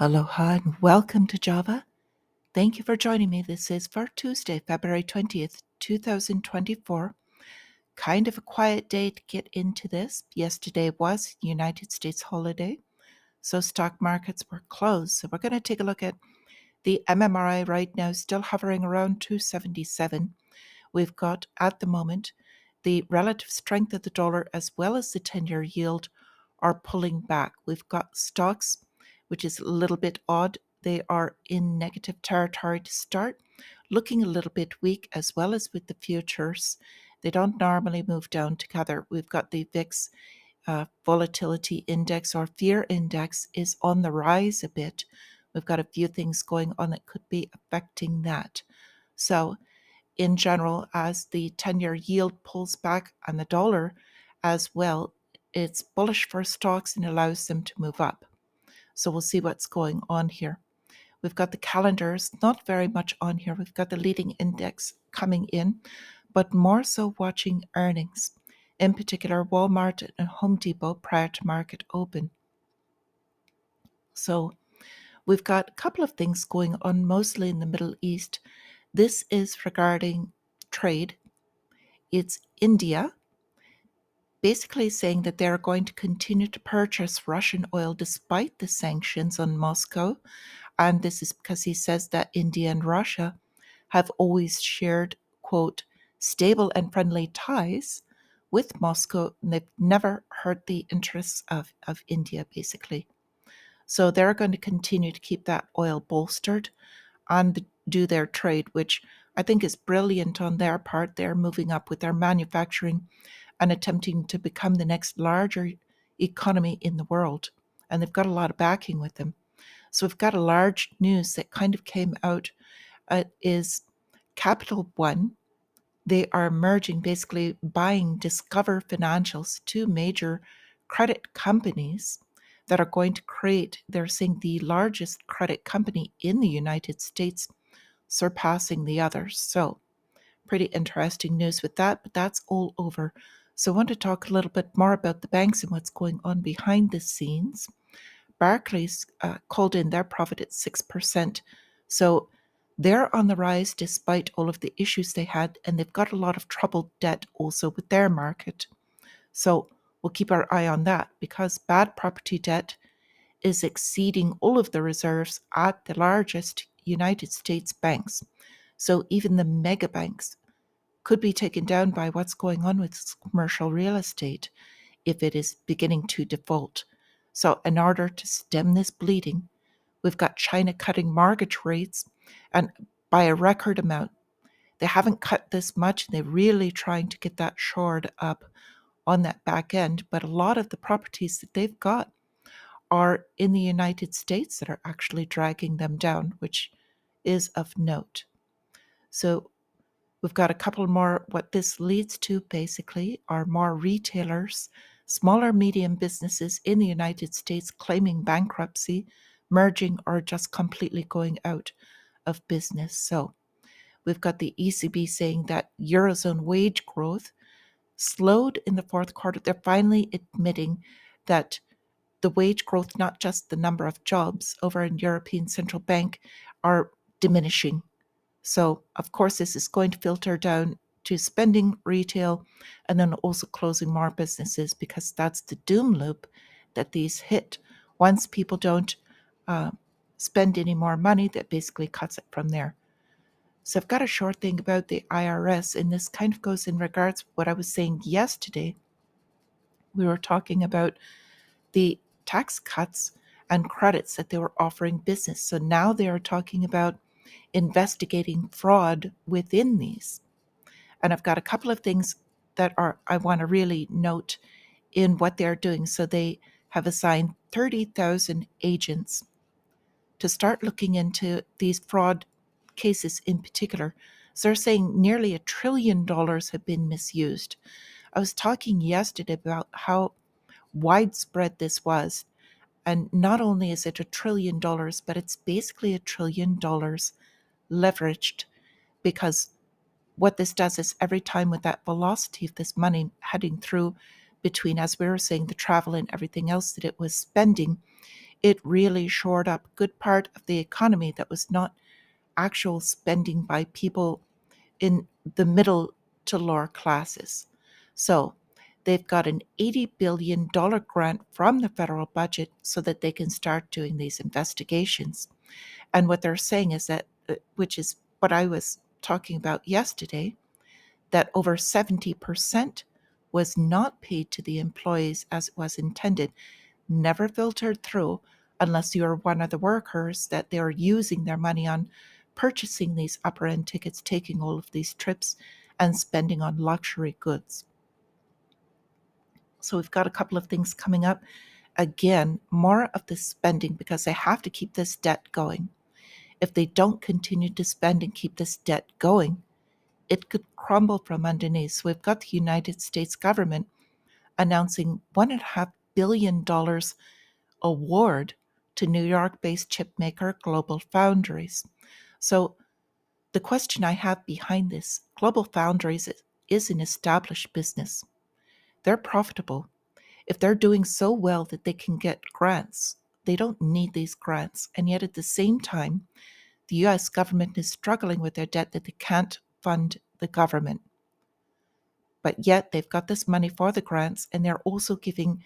Aloha and welcome to Java. Thank you for joining me. This is for Tuesday, February 20th, 2024. Kind of a quiet day to get into this. Yesterday was United States holiday, so stock markets were closed. So we're going to take a look at the MMRI right now, still hovering around 277. We've got at the moment the relative strength of the dollar as well as the 10-year yield are pulling back. We've got stocks, which is a little bit odd. They are in negative territory to start, looking a little bit weak as well as with the futures. They don't normally move down together. We've got the VIX volatility index or fear index is on the rise a bit. We've got a few things going on that could be affecting that. So in general, as the 10-year yield pulls back on the dollar as well, it's bullish for stocks and allows them to move up. So we'll see what's going on here. We've got the calendars, not very much on here. We've got the leading index coming in, but more so watching earnings, in particular Walmart and Home Depot prior to market open. So we've got a couple of things going on, mostly in the Middle East. This is regarding trade. It's India basically saying that they're going to continue to purchase Russian oil despite the sanctions on Moscow. And this is because he says that India and Russia have always shared, quote, stable and friendly ties with Moscow, and they've never hurt the interests of India, basically. So they're going to continue to keep that oil bolstered and do their trade, which I think is brilliant on their part. They're moving up with their manufacturing and attempting to become the next larger economy in the world. And they've got a lot of backing with them. So we've got a large news that kind of came out is Capital One. They are merging, basically buying Discover Financials, two major credit companies that are going to create, they're saying, the largest credit company in the United States, surpassing the others. So pretty interesting news with that, but that's all over. So I want to talk a little bit more about the banks and what's going on behind the scenes. Barclays called in their profit at 6%. So they're on the rise despite all of the issues they had, and they've got a lot of troubled debt also with their market. So we'll keep our eye on that because bad property debt is exceeding all of the reserves at the largest United States banks. So even the mega banks could be taken down by what's going on with commercial real estate if it is beginning to default. So in order to stem this bleeding, we've got China cutting mortgage rates and by a record amount. They haven't cut this much. They're really trying to get that shored up on that back end. But a lot of the properties that they've got are in the United States that are actually dragging them down, which is of note. So we've got a couple more. What this leads to basically are more retailers, smaller, medium businesses in the United States claiming bankruptcy, merging, or just completely going out of business. So we've got the ECB saying that Eurozone wage growth slowed in the fourth quarter. They're finally admitting that the wage growth, not just the number of jobs over in European Central Bank, are diminishing. So, of course, this is going to filter down to spending, retail, and then also closing more businesses because that's the doom loop that these hit. Once people don't spend any more money, that basically cuts it from there. So I've got a short thing about the IRS, and this kind of goes in regards to what I was saying yesterday. We were talking about the tax cuts and credits that they were offering business. So now they are talking about investigating fraud within these. And I've got a couple of things that I want to really note in what they're doing. So they have assigned 30,000 agents to start looking into these fraud cases in particular. So they're saying nearly $1 trillion have been misused. I was talking yesterday about how widespread this was. And not only is it $1 trillion, but it's basically $1 trillion leveraged, because what this does is every time with that velocity of this money heading through between, as we were saying, the travel and everything else that it was spending, it really shored up a good part of the economy that was not actual spending by people in the middle to lower classes. So they've got an $80 billion grant from the federal budget so that they can start doing these investigations. And what they're saying is that, which is what I was talking about yesterday, that over 70% was not paid to the employees as it was intended, never filtered through unless you're one of the workers that they're using their money on purchasing these upper end tickets, taking all of these trips, and spending on luxury goods. So we've got a couple of things coming up. Again, more of the spending because they have to keep this debt going. If they don't continue to spend and keep this debt going, it could crumble from underneath. So we've got the United States government announcing $1.5 billion award to New York-based chipmaker Global Foundries. So the question I have behind this, Global Foundries is an established business. They're profitable. If they're doing so well that they can get grants, they don't need these grants. And yet at the same time, the US government is struggling with their debt that they can't fund the government. But yet they've got this money for the grants, and they're also giving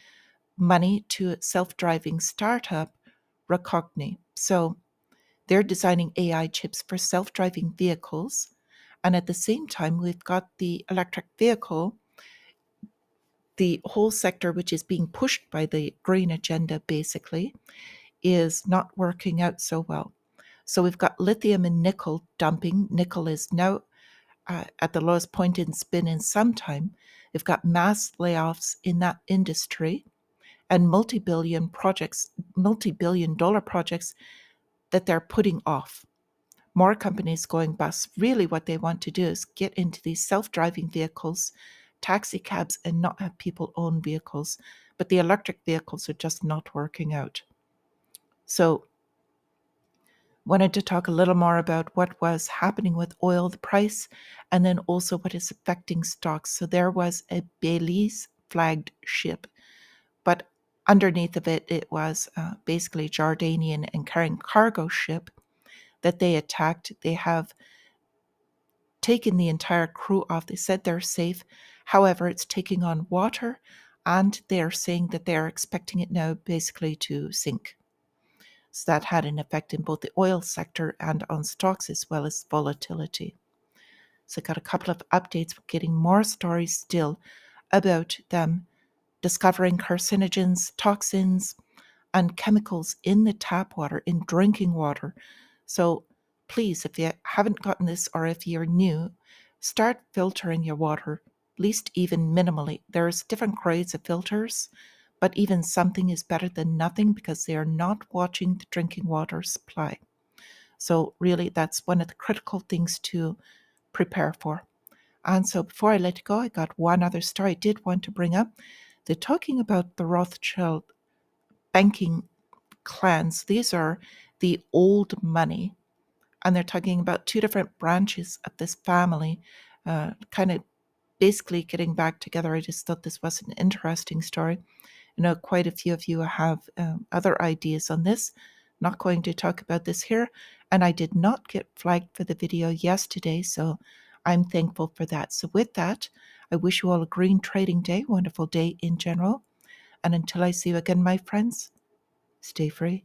money to self-driving startup Recogni. So they're designing AI chips for self-driving vehicles. And at the same time, we've got the electric vehicle, the whole sector, which is being pushed by the green agenda, basically, is not working out so well. So we've got lithium and nickel dumping. Nickel is now at the lowest point in spin in some time. We've got mass layoffs in that industry and multi-billion dollar projects that they're putting off. More companies going bust. Really what they want to do is get into these self-driving vehicles, taxi cabs, and not have people own vehicles. But the electric vehicles are just not working out. So wanted to talk a little more about what was happening with oil, the price, and then also what is affecting stocks. So there was a Belize flagged ship, but underneath of it, it was basically Jordanian and carrying cargo ship that they attacked. They have taken the entire crew off. They said they're safe. However, it's taking on water, and they're saying that they're expecting it now basically to sink. So that had an effect in both the oil sector and on stocks as well as volatility. So I got a couple of updates. We're getting more stories still about them discovering carcinogens, toxins, and chemicals in the tap water, in drinking water. So please, if you haven't gotten this or if you're new, start filtering your water, at least even minimally. There's different grades of filters, but even something is better than nothing because they are not watching the drinking water supply. So really, that's one of the critical things to prepare for. And so before I let you go, I got one other story I did want to bring up. They're talking about the Rothschild banking clans. These are the old money. And they're talking about two different branches of this family, kind of basically getting back together. I just thought this was an interesting story. I know quite a few of you have other ideas on this. Not going to talk about this here. And I did not get flagged for the video yesterday, so I'm thankful for that. So with that, I wish you all a green trading day, wonderful day in general. And until I see you again, my friends, stay free.